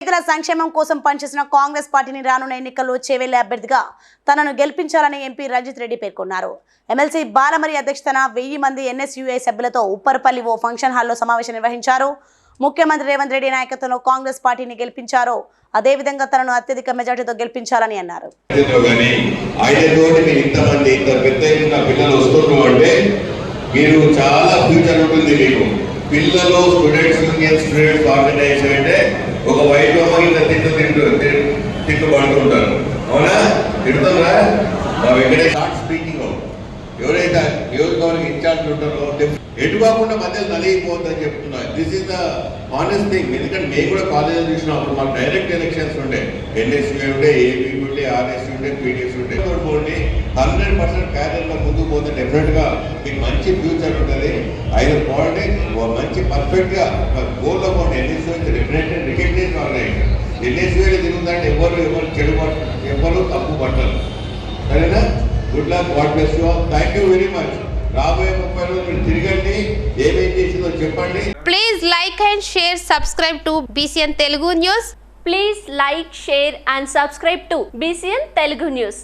రైతుల సంక్షేమం కోసం పనిచేసిన కాంగ్రెస్ పార్టీని రానున్న ఎన్నికల్లో చేవెళ్లే అభ్యర్థిగా తనను గెలిపించాలని ఎంపీ రంజిత్ రెడ్డి పేర్కొన్నారు. ఎమ్మెల్సీ బాలమరి అధ్యక్షతన 1000 మంది ఎన్ఎస్యుఐ సభ్యులతో ఉప్పరపల్లి ఓ ఫంక్షన్ హాల్లో సమావేశం నిర్వహించారు. ముఖ్యమంత్రి రేవంత్ రెడ్డి నాయకత్వంలో కాంగ్రెస్ పార్టీని గెలిపించారో అదేవిధంగా తనను అత్యధిక మెజార్టీతో గెలిపించాలని అన్నారు. పిల్లలు స్టూడెంట్స్ ఆర్గనైజేషన్ అంటే ఒక వైట్ తిట్టు పడుతుంటారు. అవునా? తిడుతుందా? స్పీకింగ్ ఎవరైతే నియోజకవర్గం ఇన్ఛార్జ్ ఉంటారో ఎటు కాకుండా మధ్యలో నలిగిపోతుందని చెప్తున్నారు. This is the honest thing. ఎందుకంటే మేము కూడా కాలేజీలో చూసినప్పుడు మాకు డైరెక్ట్ ఎలక్షన్స్ ఉండే, ఎన్ఎస్యూ ఉండే, ఏపీ ఉండే, ఆర్ఎస్యూ ఉండే, పీడిఎస్ ఉండే. 100% క్యారియర్లో ముందుకు పోతే డెఫినెట్గా మీకు మంచి ఫ్యూచర్ ఉంటుంది. ఐదు పాలిటిక్స్ మంచి పర్ఫెక్ట్గా గోల్లో పోండి. NSU definitely recognise organisation. ఎన్ఎస్యూలో తిరుగుతుందంటే ఎవరు చెడు ఎవరు తప్పు పట్టరు. సరేనా? Good luck, god bless you all. Thank you very much. రాబోయే 30 రోజులు మీరు తిరగండి, ఏమేం చేసిందో చెప్పండి. Please like and share, subscribe to BCN Telugu News. Please like, share and subscribe to BCN Telugu News.